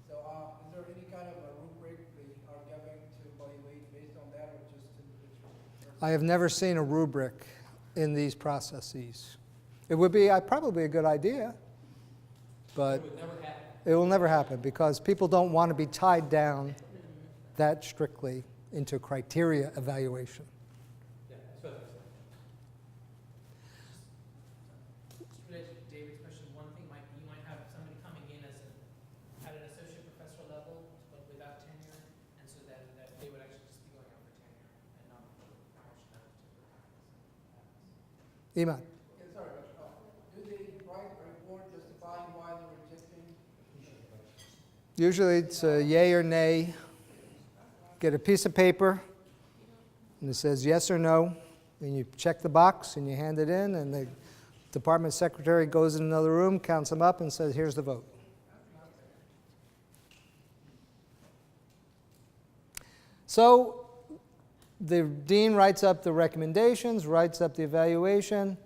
So is there any kind of a rubric they are giving to evaluate based on that, or just individual? I have never seen a rubric in these processes. It would be probably a good idea, but It would never happen. it will never happen because people don't want to be tied down that strictly into criteria evaluation. Yeah, so Just related to David's question, one thing might be, you might have somebody coming in at an associate professor level, but without tenure, and so that they would actually just be going out for tenure and not for promotion at a particular time. Iman? Okay, sorry, but do they write a report justifying why they're rejecting? Usually it's a yay or nay. Get a piece of paper, and it says yes or no, and you check the box, and you hand it in, and the department secretary goes in another room, counts them up, and says, here's the vote. So the dean writes up the recommendations, writes up the evaluation,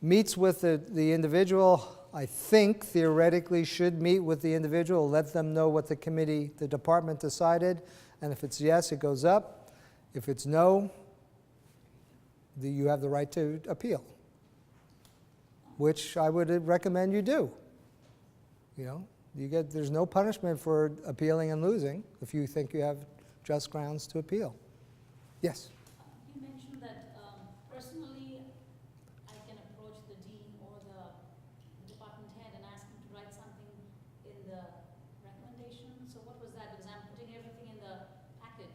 meets with the individual. I think theoretically should meet with the individual, let them know what the committee, the department decided, and if it's yes, it goes up. If it's no, you have the right to appeal, which I would recommend you do. You know, there's no punishment for appealing and losing if you think you have just grounds to appeal. Yes? You mentioned that personally, I can approach the dean or the department head and ask him to write something in the recommendation. So what was that? Because I'm putting everything in the package.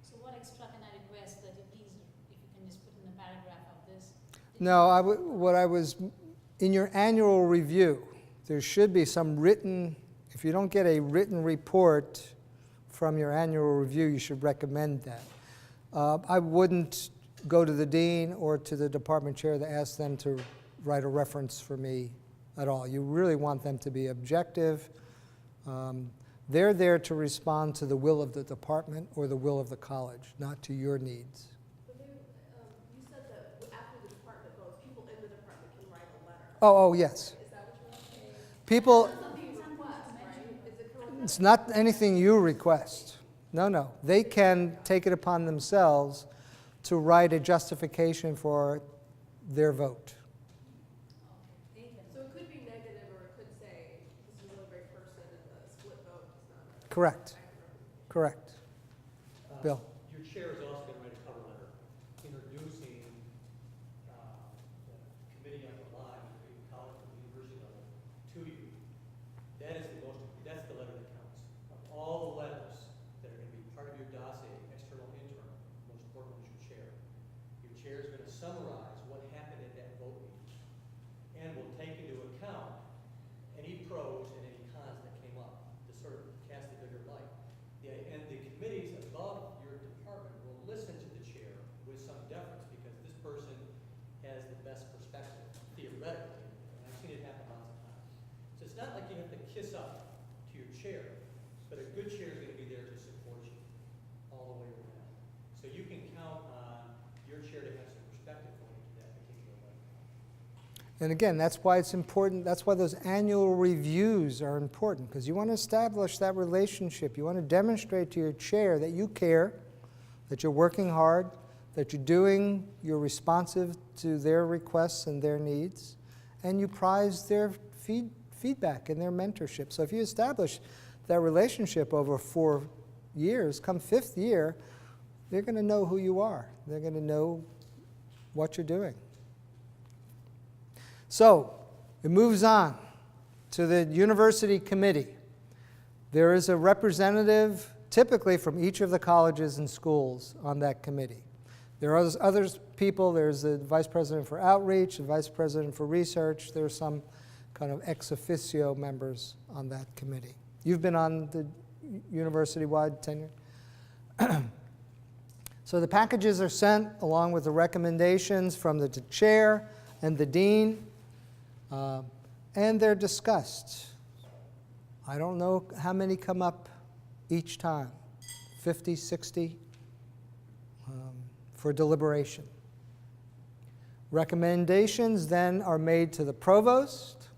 So what extra can I request that you please, if you can just put in a paragraph of this? No, in your annual review, there should be some written, if you don't get a written report from your annual review, you should recommend that. I wouldn't go to the dean or to the department chair to ask them to write a reference for me at all. You really want them to be objective. They're there to respond to the will of the department or the will of the college, not to your needs. But then, you said that after the department votes, people in the department can write a letter. Oh, yes. Is that what you're saying? People, That's something you request, right? Is it correct? it's not anything you request. No, no. They can take it upon themselves to write a justification for their vote. So it could be negative, or it could say, this is a really great person, and the split vote is not. Correct. Correct. Bill? Your chair is also going to write a cover letter introducing the committee on the line between college and university level to you. That's the letter that counts. Of all the letters that are going to be part of your dossier, external, internal, the most important one is your chair. Your chair is going to summarize what happened at that vote meeting and will take into account any pros and any cons that came up to sort of cast a bigger light. And the committees above your department will listen to the chair with some deference because this person has the best perspective, theoretically. And I've seen it happen lots of times. So it's not like you have to kiss up to your chair, but a good chair is going to be there to support you all the way around. So you can count on your chair to have some perspective going into that particular letter. And again, that's why it's important, that's why those annual reviews are important, because you want to establish that relationship. You want to demonstrate to your chair that you care, that you're working hard, that you're responsive to their requests and their needs, and you prize their feedback and their mentorship. So if you establish that relationship over 4 years, come 5th year, they're going to know who you are. They're going to know what you're doing. So it moves on to the university committee. There is a representative, typically from each of the colleges and schools, on that committee. There are other people. There's the vice president for outreach, the vice president for research. There are some kind of ex officio members on that committee. You've been on the university-wide tenure. So the packages are sent along with the recommendations from the chair and the dean. And they're discussed. I don't know how many come up each time, 50, 60, for deliberation. Recommendations then are made to the provost.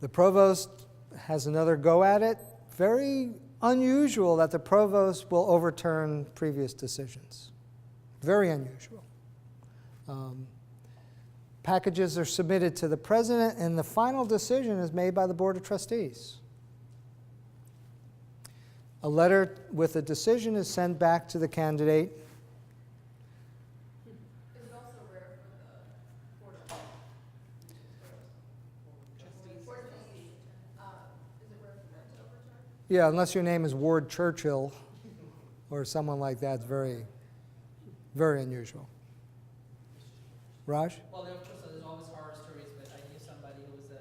The provost has another go at it. Very unusual that the provost will overturn previous decisions. Very unusual. Packages are submitted to the president, and the final decision is made by the Board of Trustees. A letter with a decision is sent back to the candidate. Is it also rare for the board of trustees? Board of trustees, is it rare for them to overturn? Yeah, unless your name is Ward Churchill or someone like that, it's very, very unusual. Raj? Well, there's always horror stories, but I knew somebody who was a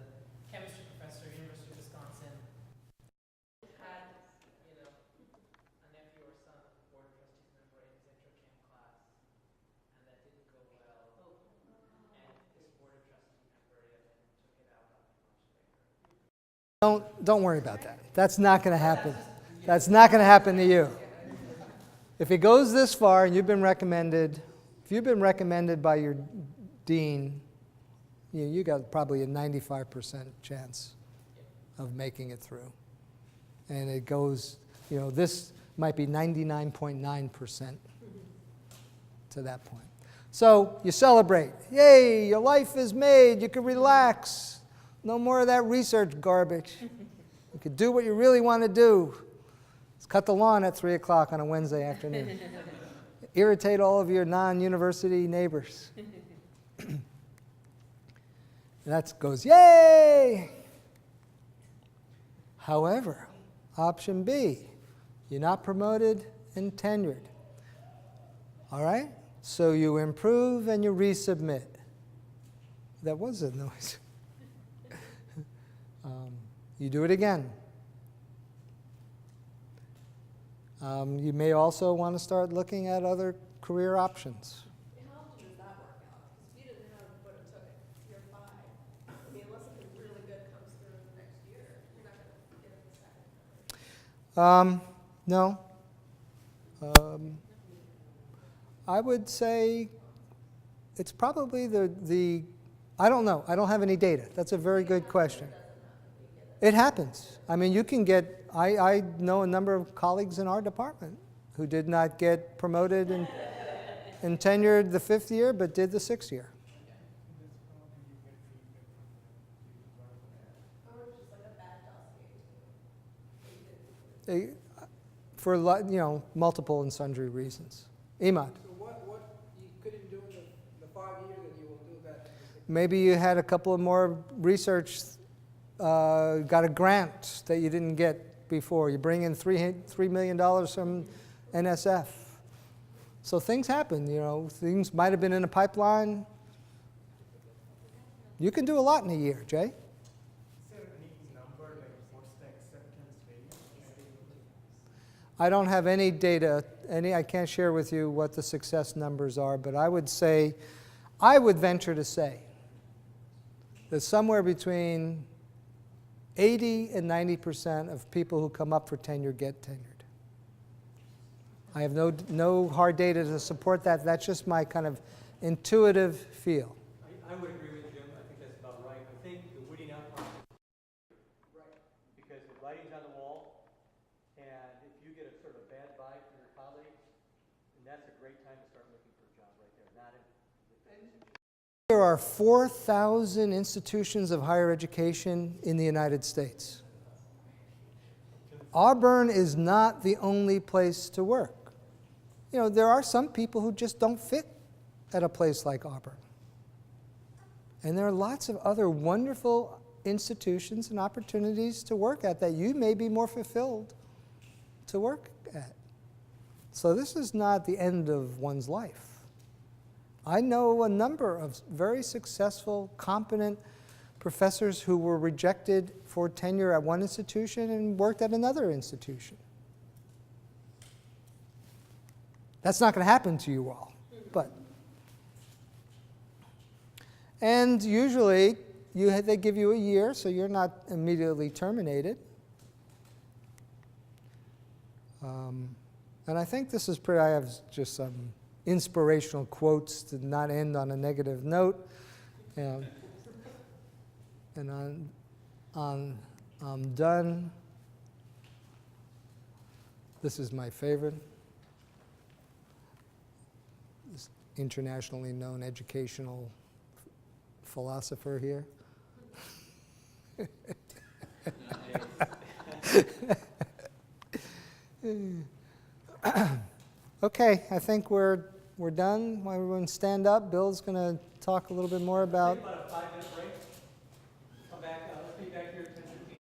chemistry professor at University of Wisconsin, had, a nephew or son, board of trustees member in his intro chem class, and that didn't go well. And this board of trustee member then took it out on him much later. Don't worry about that. That's not going to happen. That's not going to happen to you. If it goes this far and you've been recommended, if you've been recommended by your dean, you got probably a 95% chance of making it through. And it goes, this might be 99.9% to that point. So you celebrate. Yay, your life is made. You can relax. No more of that research garbage. You can do what you really want to do. Let's cut the lawn at 3 o'clock on a Wednesday afternoon. Irritate all of your non-university neighbors. That goes, yay! However, option B, you're not promoted and tenured. All right? So you improve and you resubmit. That was a noise. You do it again. You may also want to start looking at other career options. How often does that work out? Because if you didn't have what it took at year 5, unless something really good comes through the next year, you're not going to get a No. I would say it's probably the, I don't know. I don't have any data. That's a very good question. It happens. I mean, you can get, I know a number of colleagues in our department who did not get promoted and tenured the 5th year, but did the 6th year. Or it's just like a bad dossier too. For multiple and sundry reasons. Imad, So what you couldn't do in the 5 years that you will do that in the 6 maybe you had a couple of more research, got a grant that you didn't get before. You bring in $3 million from NSF. So things happen, things might have been in a pipeline. You can do a lot in a year, Jay. Is there any number, like what's the acceptance rate? I don't have any data, I can't share with you what the success numbers are, but I would venture to say that somewhere between 80 and 90% of people who come up for tenure get tenured. I have no hard data to support that. That's just my kind of intuitive feel. I would agree with Jim. I think that's about right. I think the weeding out part, right, because the writing's on the wall, and if you get a sort of bad vibe from your colleagues, then that's a great time to start looking for a job right there. Not in. There are 4,000 institutions of higher education in the United States. Auburn is not the only place to work. There are some people who just don't fit at a place like Auburn. And there are lots of other wonderful institutions and opportunities to work at that you may be more fulfilled to work at. So this is not the end of one's life. I know a number of very successful, competent professors who were rejected for tenure at one institution and worked at another institution. That's not going to happen to you all, but. And usually, they give you a year, so you're not immediately terminated. And I think this is pretty, I have just some inspirational quotes to not end on a negative note. And I'm done. This is my favorite. This internationally known educational philosopher here. Okay, I think we're done. Everyone stand up. Bill's going to talk a little bit more about. Take about a 5-minute break. Come back. Let's be back here at 10:15.